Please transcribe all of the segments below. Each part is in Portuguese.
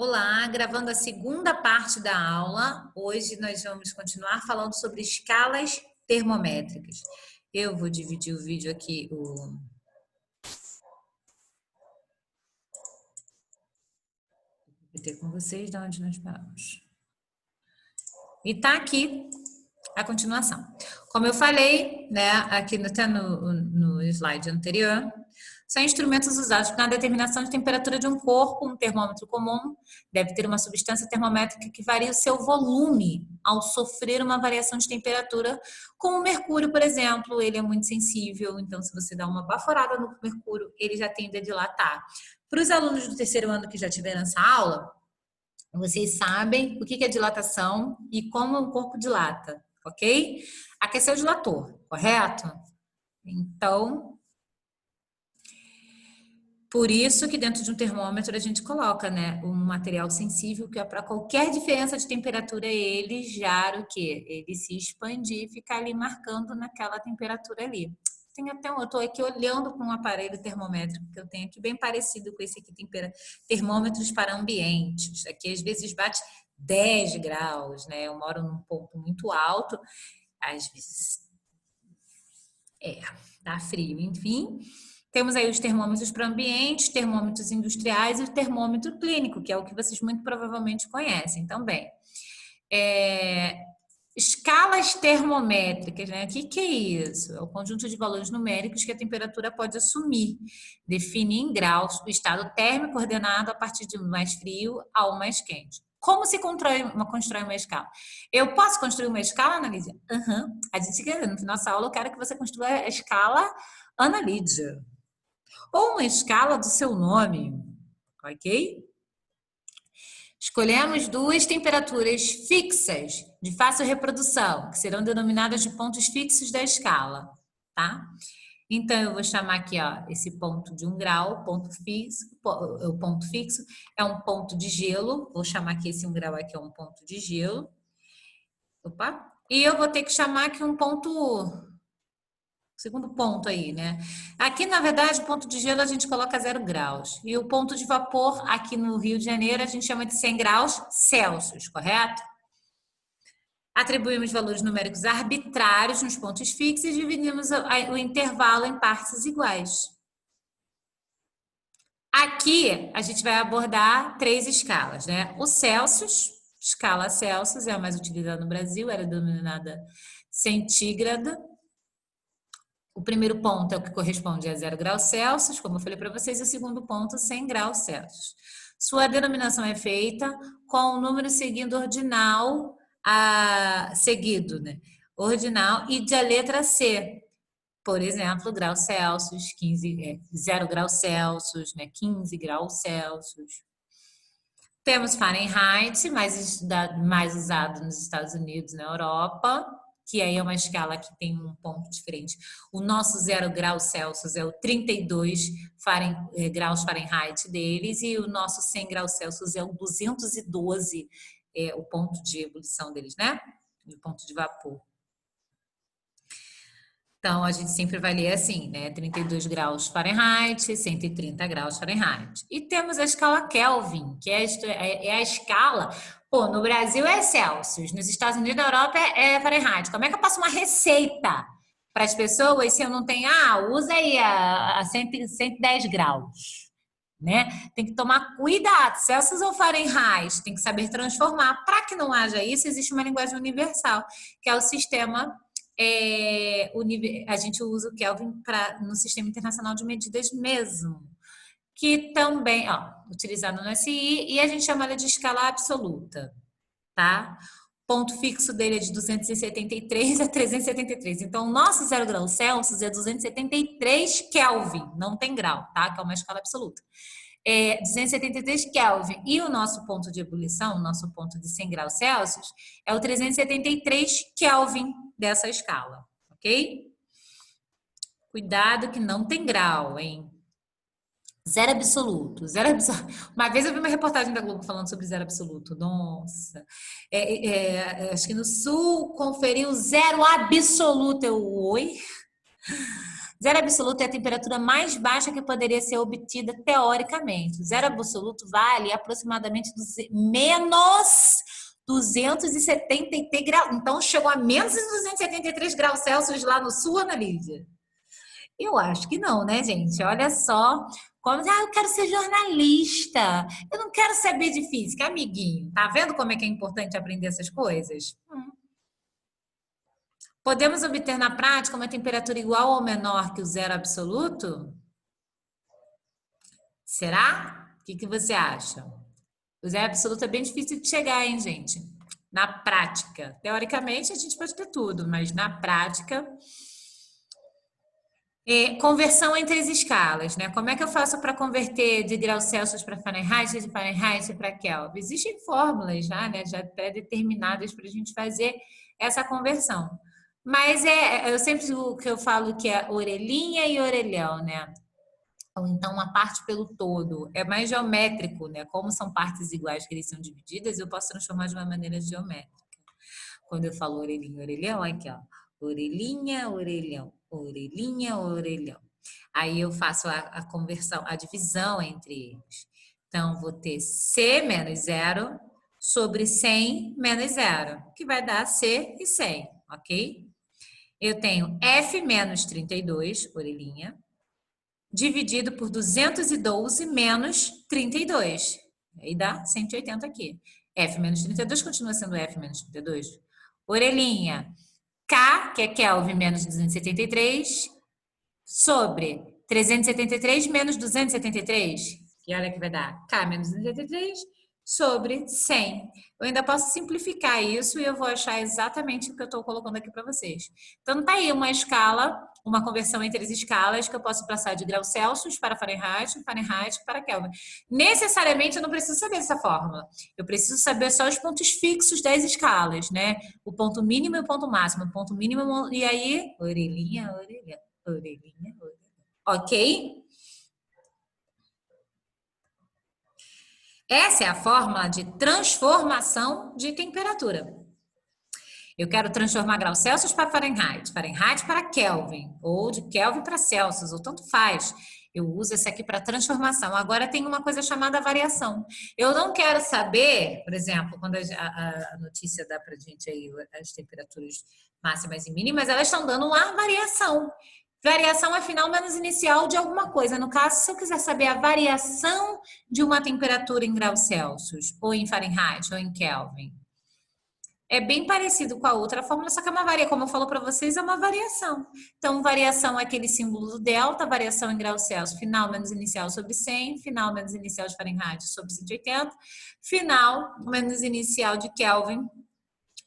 Olá, gravando a segunda parte da aula. Hoje nós vamos continuar falando sobre escalas termométricas. Eu vou dividir o vídeo aqui, Vou com vocês de onde nós paramos. E tá aqui a continuação. Como eu falei, né, aqui até no slide anterior, são instrumentos usados na determinação de temperatura de um corpo. Um termômetro comum deve ter uma substância termométrica que varia o seu volume ao sofrer uma variação de temperatura, como o mercúrio, por exemplo. Ele é muito sensível, então se você dá uma baforada no mercúrio, ele já tende a dilatar. Para os alunos do terceiro ano que já tiveram essa aula, vocês sabem o que é dilatação e como o corpo dilata, ok? Aquecer o dilator, correto? Então, por isso que dentro de um termômetro a gente coloca, né, um material sensível que é para qualquer diferença de temperatura ele já o quê? Ele se expandir e ficar ali marcando naquela temperatura ali. Tem até eu estou aqui olhando para um aparelho termométrico que eu tenho aqui bem parecido com esse aqui, termômetros para ambientes. Aqui às vezes bate 10 graus, né? Eu moro num ponto muito alto, às vezes dá frio, enfim. Temos aí os termômetros para ambientes, termômetros industriais e o termômetro clínico, que é o que vocês muito provavelmente conhecem também. Escalas termométricas, né? O que é isso? É o conjunto de valores numéricos que a temperatura pode assumir. Define em graus o estado térmico ordenado a partir de um mais frio ao mais quente. Como se constrói uma escala? Eu posso construir uma escala, Ana Lídia? A gente quer, na nossa aula, eu quero que você construa a escala Ana Lídia. Ou uma escala do seu nome, ok? Escolhemos duas temperaturas fixas de fácil reprodução, que serão denominadas de pontos fixos da escala, tá? Então, eu vou chamar aqui, ó, esse ponto de 1 grau, ponto fixo, o ponto fixo é um ponto de gelo, vou chamar aqui esse 1 grau aqui é um ponto de gelo. Opa! E eu vou ter que chamar aqui um ponto, segundo ponto aí, né? Aqui, na verdade, o ponto de gelo a gente coloca 0 graus. E o ponto de vapor, aqui no Rio de Janeiro, a gente chama de 100 graus Celsius, correto? Atribuímos valores numéricos arbitrários nos pontos fixos e dividimos o intervalo em partes iguais. Aqui, a gente vai abordar 3 escalas, né? O Celsius, escala Celsius, é a mais utilizada no Brasil, era denominada centígrada. O primeiro ponto é o que corresponde a 0 graus Celsius, como eu falei para vocês, e o segundo ponto, 100 graus Celsius. Sua denominação é feita com o número seguindo ordinal, seguido, né? Ordinal e da letra C. Por exemplo, graus Celsius, 0 graus Celsius, né? 15 graus Celsius. Temos Fahrenheit, mais usado nos Estados Unidos e na Europa, que aí é uma escala que tem um ponto diferente. O nosso 0 graus Celsius é o 32 graus Fahrenheit deles, e o nosso 100 graus Celsius é o 212, o ponto de ebulição deles, né? O ponto de vapor. Então, a gente sempre vai ler assim, né? 32 graus Fahrenheit, 130 graus Fahrenheit. E temos a escala Kelvin, que é a escala... Pô, no Brasil é Celsius, nos Estados Unidos e na Europa é Fahrenheit. Como é que eu passo uma receita para as pessoas se eu não tenho... usa aí a 110 graus, né? Tem que tomar cuidado, Celsius ou Fahrenheit, tem que saber transformar. Para que não haja isso, existe uma linguagem universal, que é o sistema... a gente usa o Kelvin no Sistema Internacional de Medidas mesmo, que também, utilizado no SI, e a gente chama ela de escala absoluta, tá? Ponto fixo dele é de 273 a 373. Então, o nosso 0 graus Celsius é 273 Kelvin, não tem grau, tá? Que é uma escala absoluta. 273 Kelvin. E o nosso ponto de ebulição, o nosso ponto de 100 graus Celsius, é o 373 Kelvin dessa escala, ok? Cuidado que não tem grau, hein? Zero absoluto, zero absoluto. Uma vez eu vi uma reportagem da Globo falando sobre zero absoluto. Nossa, acho que no Sul conferiu zero absoluto. Oi? Zero absoluto é a temperatura mais baixa que poderia ser obtida teoricamente. O zero absoluto vale aproximadamente menos 273 graus. Então, chegou a menos 273 graus Celsius lá no sul, Ana Lídia? Eu acho que não, né, gente? Olha só. Como, eu quero ser jornalista. Eu não quero saber de física, amiguinho. Tá vendo como é que é importante aprender essas coisas? Podemos obter na prática uma temperatura igual ou menor que o zero absoluto? Será? O que você acha? O zero absoluto é bem difícil de chegar, hein, gente? Na prática. Teoricamente, a gente pode ter tudo, mas na prática... conversão entre as escalas, né? Como é que eu faço para converter de graus Celsius para Fahrenheit, de Fahrenheit para Kelvin? Existem fórmulas já, né, já pré-determinadas para a gente fazer essa conversão. Mas eu sempre o que eu falo que é orelhinha e orelhão, né? Ou então uma parte pelo todo. É mais geométrico, né? Como são partes iguais que eles são divididas, eu posso transformar de uma maneira geométrica. Quando eu falo orelhinha, orelhão, aqui, ó. Orelhinha, orelhão, orelhinha, orelhão. Aí eu faço a conversão, a divisão entre eles. Então, vou ter C menos zero sobre 100 menos zero, que vai dar C e 100, ok? Eu tenho F menos 32, orelhinha, dividido por 212 menos 32. Aí dá 180 aqui. F menos 32 continua sendo F menos 32. Orelhinha, K, que é Kelvin menos 273, sobre 373 menos 273, que olha que vai dar K menos 273, sobre 100. Eu ainda posso simplificar isso e eu vou achar exatamente o que eu estou colocando aqui para vocês. Então, tá aí uma escala, uma conversão entre as escalas que eu posso passar de graus Celsius para Fahrenheit, Fahrenheit para Kelvin. Necessariamente eu não preciso saber essa fórmula. Eu preciso saber só os pontos fixos das escalas, né? O ponto mínimo e o ponto máximo. O ponto mínimo e aí, orelhinha, orelha, orelhinha, orelha. Ok? Essa é a fórmula de transformação de temperatura. Eu quero transformar graus Celsius para Fahrenheit, Fahrenheit para Kelvin, ou de Kelvin para Celsius, ou tanto faz. Eu uso esse aqui para transformação. Agora tem uma coisa chamada variação. Eu não quero saber, por exemplo, quando a notícia dá para a gente aí as temperaturas máximas e mínimas, elas estão dando uma variação. Variação é final menos inicial de alguma coisa. No caso, se eu quiser saber a variação de uma temperatura em graus Celsius, ou em Fahrenheit, ou em Kelvin, é bem parecido com a outra fórmula, só que é uma variação, como eu falo para vocês, é uma variação. Então, variação é aquele símbolo do delta, variação em graus Celsius, final menos inicial sobre 100, final menos inicial de Fahrenheit sobre 180, final menos inicial de Kelvin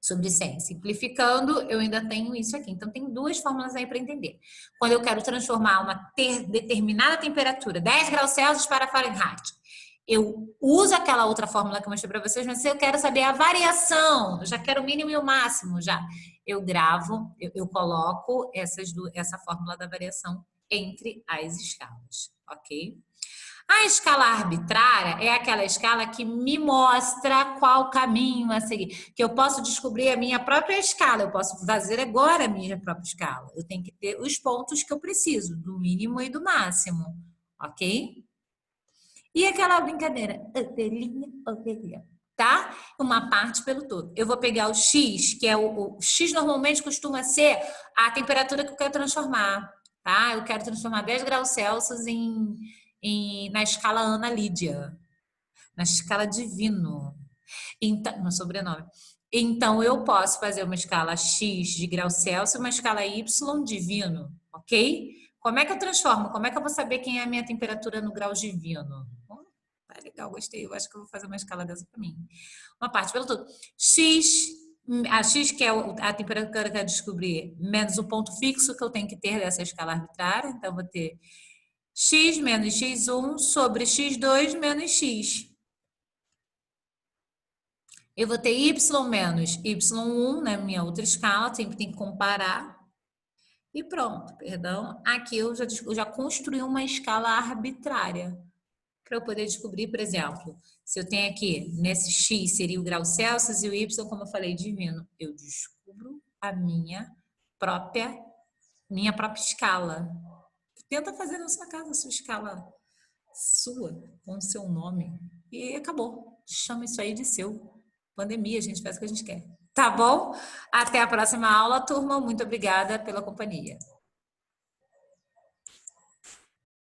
sobre 100. Simplificando, eu ainda tenho isso aqui. Então, tem duas fórmulas aí para entender. Quando eu quero transformar uma determinada temperatura, 10 graus Celsius para Fahrenheit, eu uso aquela outra fórmula que eu mostrei para vocês, mas se eu quero saber a variação, eu já quero o mínimo e o máximo, já. Eu gravo, eu coloco essa fórmula da variação entre as escalas, ok? A escala arbitrária é aquela escala que me mostra qual caminho a seguir, que eu posso descobrir a minha própria escala, eu posso fazer agora a minha própria escala. Eu tenho que ter os pontos que eu preciso, do mínimo e do máximo, ok? E aquela brincadeira, orelhinha, orelha, tá? Uma parte pelo todo. Eu vou pegar o X, que é o X normalmente costuma ser a temperatura que eu quero transformar, tá? Eu quero transformar 10 graus Celsius na escala Ana Lídia, na escala Divino, então, no sobrenome. Então, eu posso fazer uma escala X de graus Celsius, uma escala Y Divino, ok? Como é que eu transformo? Como é que eu vou saber quem é a minha temperatura no grau divino? Tá legal, gostei. Eu acho que eu vou fazer uma escala dessa para mim. Uma parte pelo todo. A X, que é a temperatura que eu quero descobrir, menos o ponto fixo que eu tenho que ter dessa escala arbitrária. Então, eu vou ter X menos X1 sobre X2 menos X. Eu vou ter Y menos Y1 na minha outra escala, sempre tem que comparar. E pronto, perdão. Aqui eu já construí uma escala arbitrária para eu poder descobrir, por exemplo, se eu tenho aqui, nesse X seria o grau Celsius e o Y, como eu falei, divino. Eu descubro a minha própria escala. Tenta fazer na sua casa a sua escala sua, com o seu nome. E acabou. Chama isso aí de seu. Pandemia, a gente faz o que a gente quer. Tá bom? Até a próxima aula, turma. Muito obrigada pela companhia.